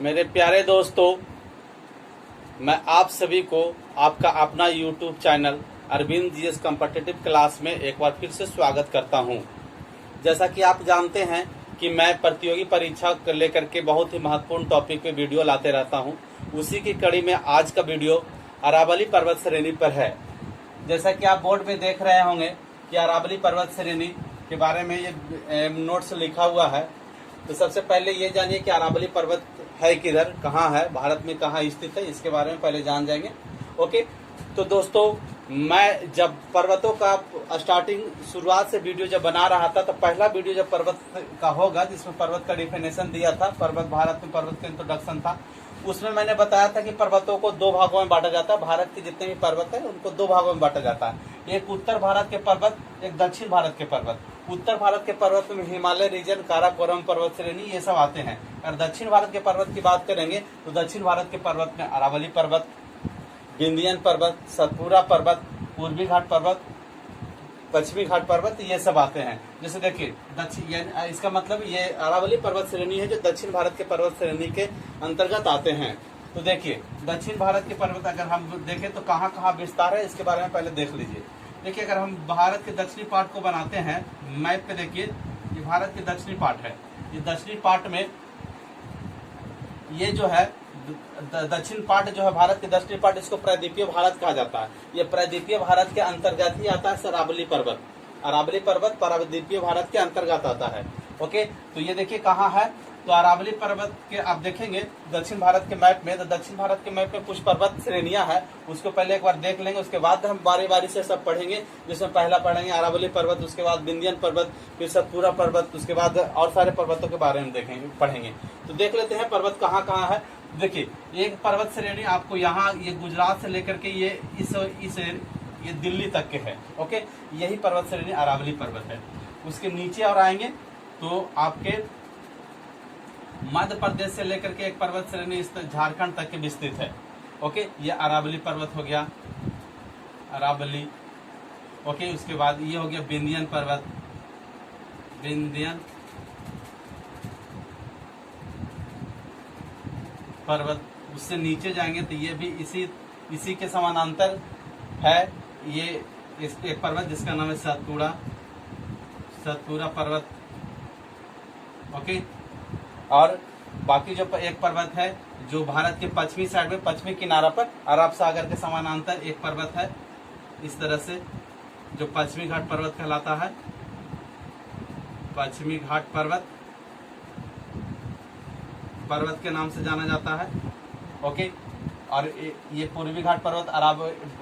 मेरे प्यारे दोस्तों, मैं आप सभी को आपका अपना YouTube channel Arvind GS competitive class में एक बार फिर से स्वागत करता हूं। जैसा कि आप जानते हैं कि मैं प्रतियोगी परीक्षा को लेकर के बहुत ही महत्वपूर्ण टॉपिक पे वीडियो लाते रहता हूं। उसी की कड़ी में आज का वीडियो अरावली पर्वत श्रेणी पर है। जैसा कि आप बोर्ड में देख रहे होंगे कि अरावली पर्वत श्रेणी के बारे में ये नोट्स लिखा हुआ है। तो सबसे पहले ये जानिए कि अरावली पर्वत है किधर, कहाँ है, भारत में कहाँ स्थित है, इसके बारे में पहले जान जाएंगे। ओके, तो दोस्तों मैं जब पर्वतों का स्टार्टिंग शुरुआत से वीडियो जब बना रहा था तो पहला वीडियो जब पर्वत का होगा जिसमें पर्वत का डिफिनेशन दिया था, पर्वत भारत में पर्वत का इंट्रोडक्शन था, उसमें मैंने बताया था कि पर्वतों को दो भागों में बांटा जाता है। भारत के जितने भी पर्वत है उनको दो भागों में बांटा जाता है, एक उत्तर भारत के पर्वत, एक दक्षिण भारत के पर्वत। उत्तर भारत के पर्वत में हिमालय रीजन, काराकोरम पर्वत श्रेणी ये सब आते हैं। अगर दक्षिण भारत के पर्वत की बात करेंगे तो दक्षिण भारत के पर्वत में अरावली पर्वत, विंध्याचल पर्वत, सतपुड़ा पर्वत, पूर्वी घाट पर्वत, पश्चिमी घाट पर्वत ये सब आते हैं। जैसे देखिए दक्षिण, इसका मतलब ये अरावली पर्वत श्रेणी है जो दक्षिण भारत के पर्वत श्रेणी के अंतर्गत आते हैं। तो देखिए दक्षिण भारत के पर्वत अगर हम देखें तो कहाँ कहाँ विस्तार है इसके बारे में पहले देख लीजिए। देखिए अगर हम भारत के दक्षिणी पार्ट को बनाते हैं मैप पे, देखिए ये भारत के दक्षिणी पार्ट है। ये दक्षिणी पार्ट में ये जो है दक्षिण पार्ट जो है भारत के दक्षिणी पार्ट, इसको प्रायद्वीपीय भारत कहा जाता है। ये प्रायद्वीपीय भारत के अंतर्गत ही आता है अरावली पर्वत। अरावली पर्वत प्रायद्वीपीय भारत के अंतर्गत आता है। ओके, तो ये देखिए कहाँ है, तो अरावली पर्वत के आप देखेंगे दक्षिण भारत के मैप में, तो दक्षिण भारत के मैप में कुछ पर्वत श्रेणियां हैं, उसको पहले एक बार देख लेंगे, उसके बाद हम बारी बारी से सब पढ़ेंगे। जिसमें पहला पढ़ेंगे अरावली पर्वत, उसके बाद विंध्याचल पर्वत, फिर सतपुड़ा पर्वत, उसके बाद और सारे पर्वतों के बारे में देखेंगे, पढ़ेंगे। तो देख लेते हैं पर्वत कहाँ कहाँ है। देखिए एक पर्वत श्रेणी आपको यहाँ ये गुजरात से लेकर के ये दिल्ली तक के है। ओके, यही पर्वत श्रेणी अरावली पर्वत है। उसके नीचे और आएंगे तो आपके मध्य प्रदेश से लेकर के एक पर्वत श्रेणी झारखंड तक के विस्तृत है। ओके, ये अरावली पर्वत हो गया, अरावली। ओके, उसके बाद ये हो गया विंध्याचल पर्वत, विंध्याचल पर्वत। उससे नीचे जाएंगे तो ये भी इसी के समानांतर है। ये एक पर्वत जिसका नाम है सतपुड़ा पर्वत। ओके, और बाकी जो एक पर्वत है जो भारत के पश्चिमी साइड में पश्चिमी किनारा पर अरब सागर के समानांतर एक पर्वत है, इस तरह से, जो पश्चिमी घाट पर्वत कहलाता है। पश्चिमी घाट पर्वत के नाम से जाना जाता है। ओके, और ये पूर्वी घाट पर्वत अरब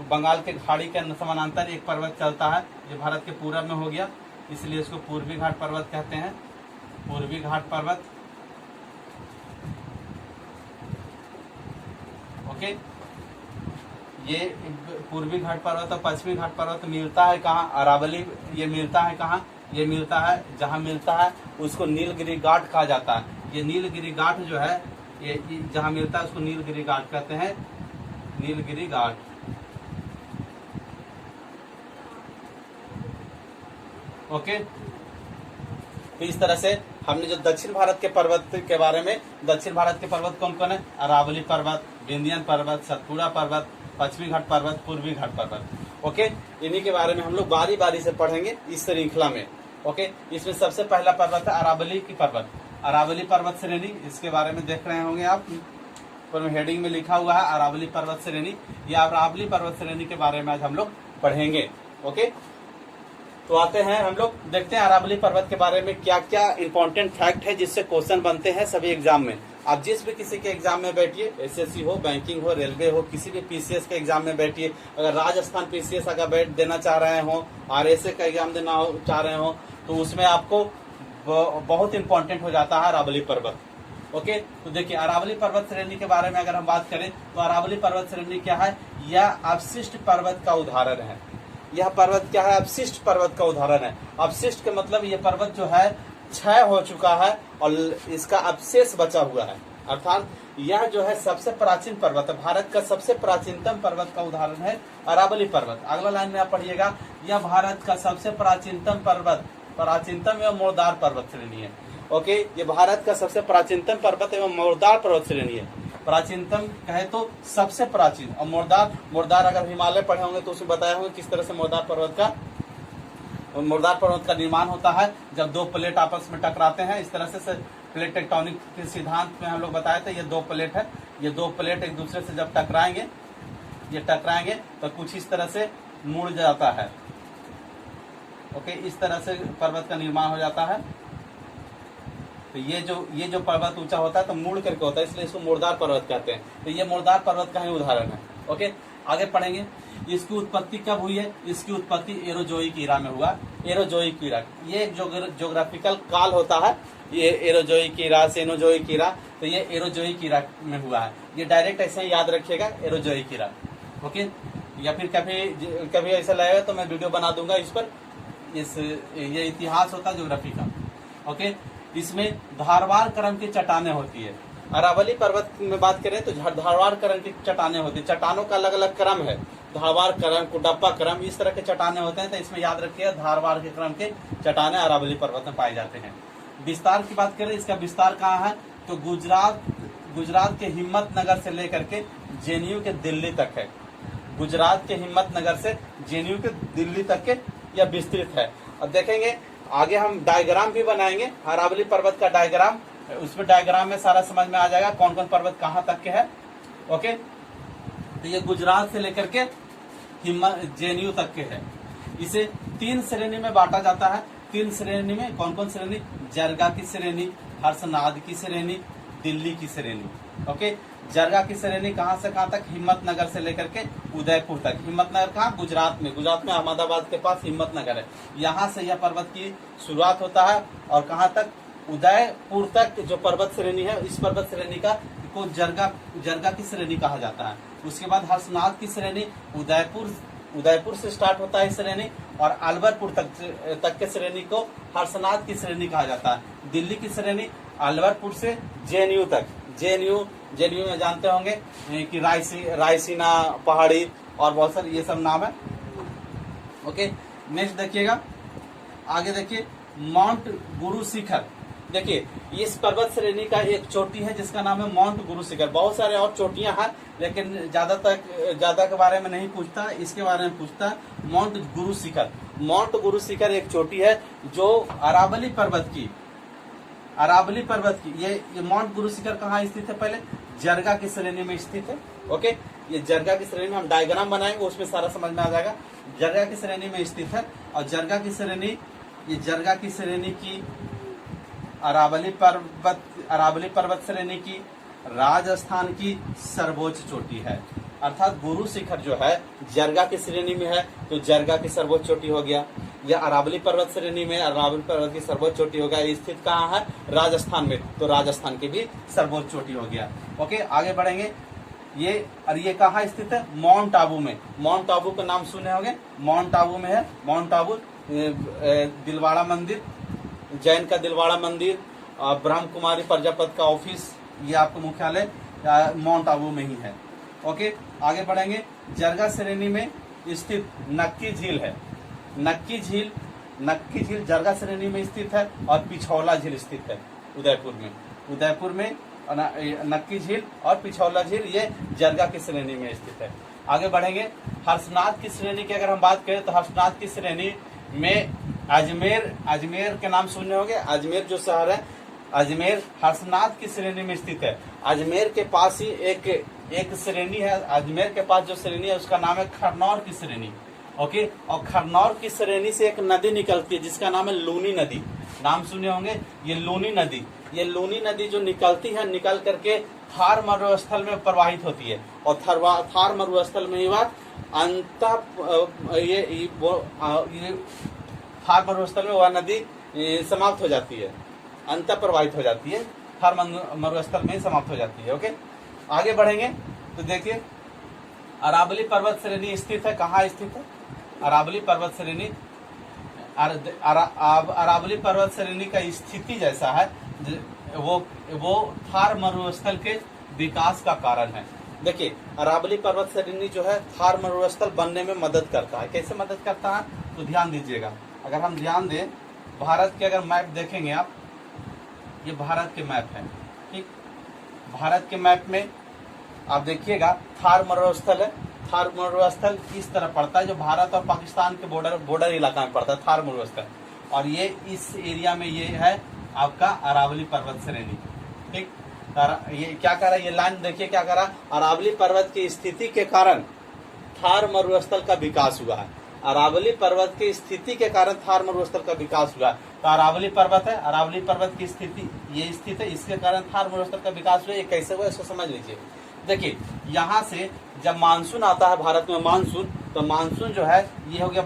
बंगाल के खाड़ी के समानांतर एक पर्वत चलता है जो भारत के पूरब में हो गया, इसलिए इसको पूर्वी घाट पर्वत कहते हैं। पूर्वी घाट पर्वत। ओके, ये पूर्वी घाट पर्वत और पश्चिमी घाट पर्वत मिलता है कहाँ, अरावली ये मिलता है कहाँ, ये मिलता है जहाँ मिलता है उसको नीलगिरी घाट कहा जाता है। ये नीलगिरी घाट जो है ये जहाँ मिलता है उसको नीलगिरी घाट कहते हैं, नीलगिरी घाट। ओके, तो इस तरह से हमने जो दक्षिण भारत के पर्वत के बारे में, दक्षिण भारत के पर्वत कौन कौन है, अरावली पर्वत, विंध्याचल पर्वत, सतपुड़ा पर्वत, पश्चिमी घाट पर्वत, पूर्वी घाट पर्वत। ओके, इन्हीं के बारे में हम लोग बारी बारी से पढ़ेंगे इस श्रृंखला में। ओके, इसमें सबसे पहला पर्वत है अरावली की पर्वत, अरावली पर्वत श्रेणी। इसके बारे में देख रहे होंगे आप, पर हेडिंग में लिखा हुआ है अरावली पर्वत श्रेणी। या अरावली पर्वत श्रेणी के बारे में आज हम लोग पढ़ेंगे। ओके, तो आते हैं हम लोग देखते हैं अरावली पर्वत के बारे में क्या क्या इंपॉर्टेंट फैक्ट है जिससे क्वेश्चन बनते हैं सभी एग्जाम में। आप जिस भी किसी के एग्जाम में बैठिए, एसएससी हो, बैंकिंग हो, रेलवे हो, किसी भी पीसीएस के एग्जाम में बैठिए, अगर राजस्थान पीसीएस अगर बैठ देना चाह रहे हो, आरएसए का एग्जाम देना चाह रहे हो, तो उसमें आपको बहुत इंपॉर्टेंट हो जाता है अरावली पर्वत। ओके, तो देखिए अरावली पर्वत श्रेणी के बारे में अगर हम बात करें तो अरावली पर्वत श्रेणी क्या है, यह अवशिष्ट पर्वत का उदाहरण है। यह पर्वत क्या है, अवशिष्ट पर्वत का उदाहरण है। अवशिष्ट का मतलब ये पर्वत जो है क्षय हो चुका है और इसका अवशेष बचा हुआ है, अर्थात यह जो है सबसे प्राचीन पर्वत है, भारत का सबसे प्राचीनतम पर्वत का उदाहरण है अरावली पर्वत। अगला लाइन में आप पढ़िएगा, यह भारत का सबसे प्राचीनतम पर्वत, प्राचीनतम एवं मोड़दार पर्वत श्रेणी है। ओके, ये भारत का सबसे प्राचीनतम पर्वत एवं मुर्दार पर्वत श्रेणी है। प्राचीनतम कहे तो सबसे प्राचीन, और मुर्दार अगर हिमालय पढ़े होंगे तो उसमें बताया होंगे किस तरह से मुर्दार पर्वत का निर्माण होता है। जब दो प्लेट आपस में टकराते हैं, इस तरह से प्लेट टेक्टोनिक के सिद्धांत में हम लोग बताए थे, ये दो प्लेट है, ये दो प्लेट एक दूसरे से जब टकराएंगे तो कुछ इस तरह से मुड़ जाता है। ओके, इस तरह से पर्वत का निर्माण हो जाता है। तो ये जो पर्वत ऊंचा होता है तो मुड़ करके होता है, इसलिए इसको मुर्दार पर्वत कहते हैं। तो ये मुर्दार पर्वत का ही उदाहरण है। ओके, आगे पढ़ेंगे। इसकी उत्पत्ति कब हुई है? इसकी उत्पत्ति एरोजोइक ईरा में हुआ। एरोजोइक ईरा ये एक ज्योग्राफिकल काल होता है, ये एरोजोइक ईरा, सेनोजोइक ईरा, तो ये एरोजोइक ईरा में हुआ है। ये डायरेक्ट ऐसे ही याद रखिएगा, एरोजोइक ईरा। ओके, या फिर कभी ऐसा लगेगा तो मैं वीडियो बना दूंगा इस पर। ये इतिहास होता है ज्योग्राफी का। ओके, इसमें धारवार क्रम की चट्टानें होती है। अरावली पर्वत में बात करें तो धारवार क्रम की चट्टानें होती है। चट्टानों का अलग अलग क्रम है, धारवार क्रम, कुडप्पा क्रम, इस तरह के चट्टानें होते हैं। तो इसमें याद रखिए धारवार के क्रम के चट्टानें अरावली पर्वत में पाए जाते हैं। विस्तार की बात करें, इसका विस्तार कहाँ है तो गुजरात के हिम्मतनगर से लेकर के जेएनयू के दिल्ली तक है। गुजरात के हिम्मतनगर से जेएनयू के दिल्ली तक के यह विस्तृत है। अब देखेंगे आगे हम डायग्राम भी बनाएंगे, अरावली पर्वत का डायग्राम। उसमें डायग्राम में सारा समझ में आ जाएगा कौन कौन पर्वत कहाँ तक के है। ओके, तो ये गुजरात से लेकर के जेएनयू तक के है। इसे 3 श्रेणी में बांटा जाता है। 3 श्रेणी में कौन कौन श्रेणी? जरगा की श्रेणी, हर्षनाद की श्रेणी, दिल्ली की श्रेणी। ओके, जरगा की श्रेणी कहाँ से कहाँ तक? हिम्मतनगर से लेकर के उदयपुर तक। हिम्मतनगर कहाँ? गुजरात में अहमदाबाद के पास हिम्मतनगर है। यहाँ से यह पर्वत की शुरुआत होता है और कहाँ तक? उदयपुर तक जो पर्वत श्रेणी है, इस पर्वत श्रेणी को जरगा की श्रेणी कहा जाता है। उसके बाद हर्षनाद की श्रेणी उदयपुर से स्टार्ट होता है श्रेणी, और अलवरपुर तक के श्रेणी को हर्षनाद की श्रेणी कहा जाता है। दिल्ली की श्रेणी अलवरपुर से जेएनयू तक। जेएनयू में जानते होंगे कि रायसीना पहाड़ी और बहुत सारे ये सब नाम है। ओके, नेक्स्ट देखिएगा, आगे देखिए माउंट गुरु शिखर। देखिए इस पर्वत श्रेणी का एक चोटी है जिसका नाम है माउंट गुरु शिखर। बहुत सारे और चोटियां हैं लेकिन ज्यादा के बारे में नहीं पूछता, इसके बारे में पूछता है माउंट गुरु शिखर। माउंट गुरु शिखर एक चोटी है जो अरावली पर्वत की ये माउंट गुरु शिखर कहाँ स्थित है? पहले जरगा की श्रेणी में स्थित है। ओके, ये जरगा की श्रेणी में हम डायग्राम बनाएंगे, उसमें सारा समझ में आ जाएगा। जरगा की श्रेणी में स्थित है और जरगा की श्रेणी की अरावली पर्वत श्रेणी की राजस्थान की सर्वोच्च चोटी है। अर्थात गुरु शिखर जो है जरगा की श्रेणी में है तो जरगा की सर्वोच्च चोटी हो गया। यह अरावली पर्वत श्रेणी में अरावली पर्वत की सर्वोच्च चोटी हो गया। ये स्थित कहाँ है? राजस्थान में, तो राजस्थान की भी सर्वोच्च चोटी हो गया। ओके, आगे बढ़ेंगे। ये कहाँ स्थित है? माउंट आबू में। माउंट आबू का नाम सुने होंगे, माउंट आबू में है। माउंट आबू दिलवाड़ा मंदिर, जैन का दिलवाड़ा मंदिर, ब्रह्म कुमारी प्रजापति का ऑफिस, ये आपका मुख्यालय माउंट आबू में ही है। ओके, आगे बढ़ेंगे। जरगा श्रेणी में स्थित नक्की झील है। नक्की झील जरगा श्रेणी में स्थित है और पिछौला झील स्थित है उदयपुर में नक्की झील और पिछौला झील ये जरगा की श्रेणी में स्थित है। आगे बढ़ेंगे। हर्षनाद की श्रेणी की अगर हम बात करें तो हर्षनाद की श्रेणी में अजमेर के नाम सुनने होंगे। अजमेर जो शहर है, अजमेर हर्षनाद की श्रेणी में स्थित है। अजमेर के पास ही एक श्रेणी है। अजमेर के पास जो श्रेणी है उसका नाम है खरनौर की श्रेणी। ओके, और खरनौर की श्रेणी से एक नदी निकलती है जिसका नाम है लूनी नदी। नाम सुने होंगे ये लूनी नदी जो निकलती है, निकल करके थार मरुस्थल में प्रवाहित होती है और थार मरुस्थल में ही बात थार मरुस्थल में वह नदी समाप्त हो जाती है, अंत प्रवाहित हो जाती है, थार मरुस्थल में समाप्त हो जाती है। ओके, आगे बढ़ेंगे तो देखिए अरावली पर्वत श्रेणी स्थित है। कहाँ स्थित है? अरावली पर्वत श्रेणी अरावली पर्वत श्रेणी का स्थिति जैसा है वो थार मरुस्थल के विकास का कारण है। देखिए अरावली पर्वत श्रेणी जो है थार मरुस्थल बनने में मदद करता है। कैसे मदद करता है तो ध्यान दीजिएगा। अगर हम ध्यान दें, भारत के अगर मैप देखेंगे आप, ये भारत के मैप है। ठीक, भारत के मैप में आप देखिएगा थार मरुस्थल है। थार मरुस्थल इस तरह पड़ता है, जो भारत और पाकिस्तान के बॉर्डर इलाका में पड़ता है थार मरुस्थल। और ये इस एरिया में ये है आपका अरावली पर्वत श्रेणी। ठीक, ये क्या कर रहा है, ये लाइन देखिए क्या कर रहा है, अरावली पर्वत की स्थिति के कारण थार मरुस्थल का विकास हुआ है। अरावली पर्वत की स्थिति के कारण थार मरुस्थल का विकास हुआ है। तो अरावली पर्वत है, अरावली पर्वत की स्थिति ये स्थित है, इसके कारण थार मरुस्थल का विकास हुआ। ये कैसे हुआ इसको समझ लीजिए। देखिए यहाँ से जब मानसून आता है भारत में, मानसून, तो मानसून जो है ये हो गया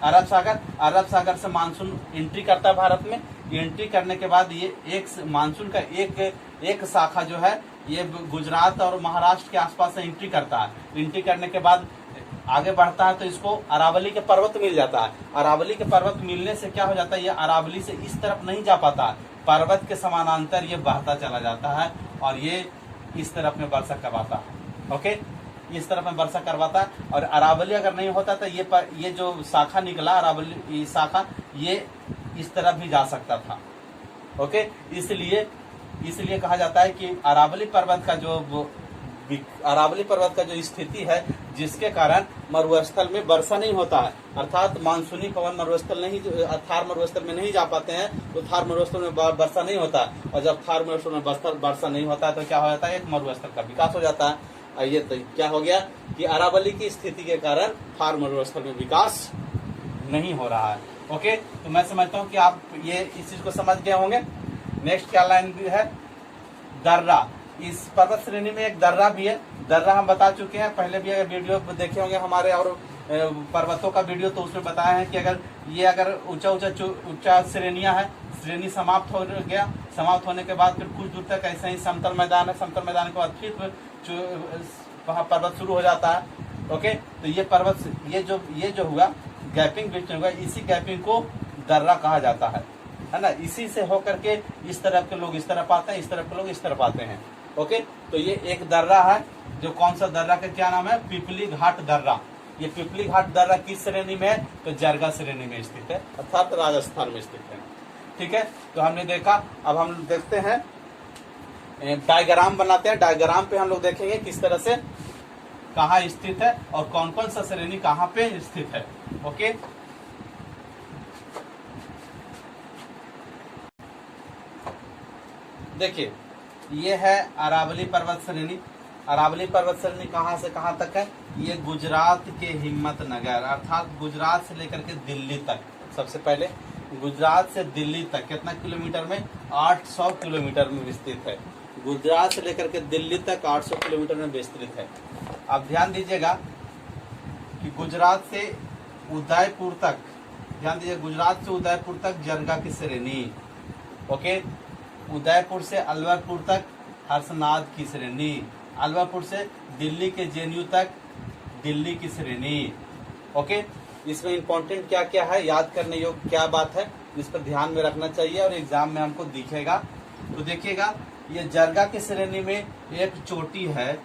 अरब सागर। अरब सागर से मानसून एंट्री करता है भारत में। एंट्री करने के बाद ये एक मानसून का एक शाखा जो है ये गुजरात और महाराष्ट्र के आसपास से एंट्री करता है। एंट्री करने के बाद आगे बढ़ता है तो इसको अरावली के पर्वत मिल जाता है। अरावली के पर्वत मिलने से क्या हो जाता है, ये अरावली से इस तरफ नहीं जा पाता, पर्वत के समानांतर ये बहता चला जाता है और ये इस तरफ में वर्षा करवाता है। ओके, इस तरफ में वर्षा करवाता है। और अरावली अगर नहीं होता तो ये जो शाखा निकला अरावली शाखा, ये इस तरफ भी जा सकता था। ओके, इसलिए कहा जाता है कि अरावली पर्वत का जो स्थिति है, जिसके कारण मरुस्थल में वर्षा नहीं होता है, अर्थात मानसूनी पवन मरुस्थल नहीं, थार मरुस्थल में नहीं जा पाते हैं, तो थार मरुस्थल में वर्षा नहीं होता। और जब थार मरुस्थल में वर्षा नहीं होता है तो क्या हो जाता है, एक मरुस्थल का विकास हो जाता है। ये तो क्या हो गया कि अरावली की स्थिति के कारण थार मरुस्थल में विकास नहीं हो रहा है। ओके, तो मैं समझता हूँ कि आप ये इस चीज को समझ गए होंगे। नेक्स्ट क्या लाइन है, दर्रा। इस पर्वत श्रेणी में एक दर्रा भी है। दर्रा हम बता चुके हैं, पहले भी अगर वीडियो देखे होंगे हमारे और पर्वतों का वीडियो, तो उसमें बताया है कि अगर ऊंचा श्रेणियां है, श्रेणी समाप्त हो गया, समाप्त होने के बाद फिर कुछ दूर तक ऐसे ही समतल मैदान है, समतल मैदान के बाद फिर वहाँ पर्वत शुरू हो जाता है। ओके, तो ये पर्वत ये जो हुआ गैपिंग बीच में हुआ, इसी गैपिंग को दर्रा कहा जाता है ना। इसी से होकर के इस तरफ के लोग इस तरफ आते हैं, इस तरफ के लोग इस तरफ आते हैं। ओके, तो ये एक दर्रा है, जो कौन सा दर्रा का क्या नाम है, पिपली घाट दर्रा। ये पिपली घाट दर्रा किस श्रेणी में है, तो जरगा श्रेणी में स्थित है, अर्थात राजस्थान में स्थित है। ठीक है, तो हमने देखा। अब हम देखते हैं डायग्राम बनाते हैं। डायग्राम पे हम लोग देखेंगे किस तरह से कहाँ स्थित है और कौन कौन सा श्रेणी कहाँ पे स्थित है। ओके, देखिए ये है अरावली पर्वत श्रेणी। अरावली पर्वत श्रेणी कहाँ से कहाँ तक है, ये गुजरात के हिम्मतनगर, अर्थात गुजरात से लेकर के दिल्ली तक। सबसे पहले गुजरात से दिल्ली तक कितना किलोमीटर में, 800 किलोमीटर में विस्तृत है। गुजरात से लेकर के दिल्ली तक 800 किलोमीटर में विस्तृत है। आप ध्यान दीजिएगा कि गुजरात से उदयपुर तक, ध्यान दीजिए, गुजरात से उदयपुर तक जरगा की श्रेणी। ओके, उदयपुर से अलवरपुर तक हर्षनाद की श्रेणी, अलवरपुर से दिल्ली के जेएनयू तक दिल्ली की श्रेणी। ओके, इसमें इंपॉर्टेंट क्या क्या है, याद करने योग्य क्या बात है, इस पर ध्यान में रखना चाहिए और एग्जाम में हमको दिखेगा। तो देखिएगा, ये जरगा की श्रेणी में एक चोटी है,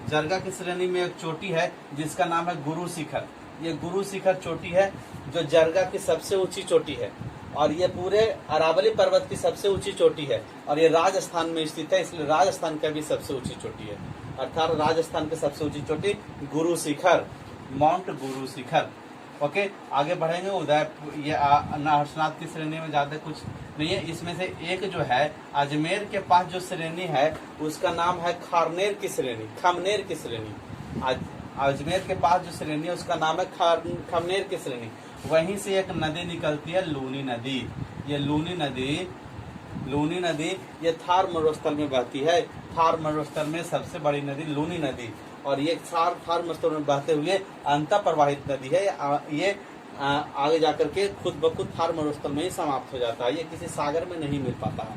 जरगा की श्रेणी में एक चोटी है जिसका नाम है गुरु शिखर। ये गुरु शिखर चोटी है जो जरगा की सबसे ऊंची चोटी है और ये पूरे अरावली पर्वत की सबसे ऊंची चोटी है और ये राजस्थान में स्थित है, इसलिए राजस्थान का भी सबसे ऊंची चोटी है, अर्थात राजस्थान की सबसे ऊंची चोटी गुरु शिखर, माउंट गुरु शिखर। ओके, आगे बढ़ेंगे। उदयपुर, ये हर्षनाथ की श्रेणी में ज्यादा कुछ नहीं है। इसमें से एक जो है अजमेर के पास जो श्रेणी है उसका नाम है खारनेर की श्रेणी, खमनेर की श्रेणी। अजमेर के पास जो श्रेणी है उसका नाम है खमनेर की श्रेणी। वहीं से एक नदी निकलती है, लूनी नदी। ये लूनी नदी ये थार मरुस्थल में बहती है। थार मरुस्थल में सबसे बड़ी नदी लूनी नदी, और ये थार मरुस्थल में बहते हुए अंतः प्रवाहित नदी है। ये आगे जाकर के खुद ब खुद थार मरुस्थल में ही समाप्त हो जाता है, ये किसी सागर में नहीं मिल पाता है।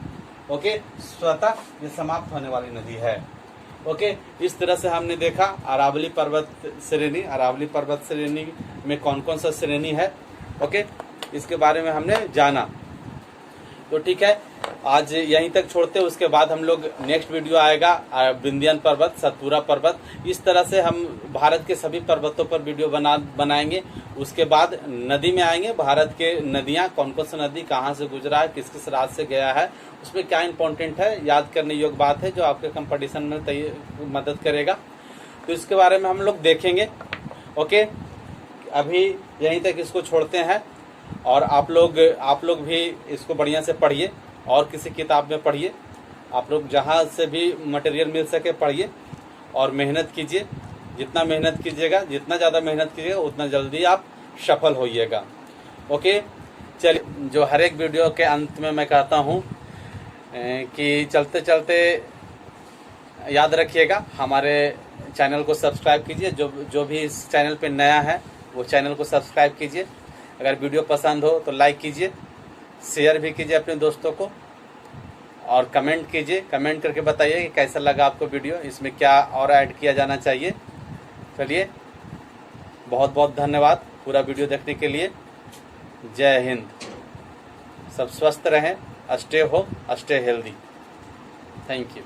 ओके, स्वतः ये समाप्त होने वाली नदी है। ओके, इस तरह से हमने देखा अरावली पर्वत श्रेणी। अरावली पर्वत श्रेणी में कौन कौन सा श्रेणी है, ओके, इसके बारे में हमने जाना। तो ठीक है, आज यहीं तक छोड़ते हैं। उसके बाद हम लोग नेक्स्ट वीडियो आएगा विंध्याचल पर्वत, सतपुरा पर्वत, इस तरह से हम भारत के सभी पर्वतों पर वीडियो बनाएंगे। उसके बाद नदी में आएंगे, भारत के नदियां, कौन कौन सी नदी कहाँ से गुजरा है, किस किस राज से गया है, उसमें क्या इंपॉर्टेंट है, याद करने योग्य बात है जो आपके कंपटीशन में मदद करेगा। तो इसके बारे में हम लोग देखेंगे। ओके, अभी यहीं तक इसको छोड़ते हैं और आप लोग भी इसको बढ़िया से पढ़िए और किसी किताब में पढ़िए। आप लोग जहाँ से भी मटेरियल मिल सके पढ़िए और मेहनत कीजिए। जितना मेहनत कीजिएगा, जितना ज़्यादा मेहनत कीजिएगा उतना जल्दी आप सफल होइएगा। ओके, चलिए, जो हर एक वीडियो के अंत में मैं कहता हूँ कि चलते चलते याद रखिएगा, हमारे चैनल को सब्सक्राइब कीजिए। जो भी इस चैनल पे नया है वो चैनल को सब्सक्राइब कीजिए। अगर वीडियो पसंद हो तो लाइक कीजिए, शेयर भी कीजिए अपने दोस्तों को और कमेंट कीजिए। कमेंट करके बताइए कि कैसा लगा आपको वीडियो, इसमें क्या और ऐड किया जाना चाहिए। चलिए, बहुत बहुत धन्यवाद पूरा वीडियो देखने के लिए। जय हिंद। सब स्वस्थ रहें, स्टे हेल्दी। Thank you.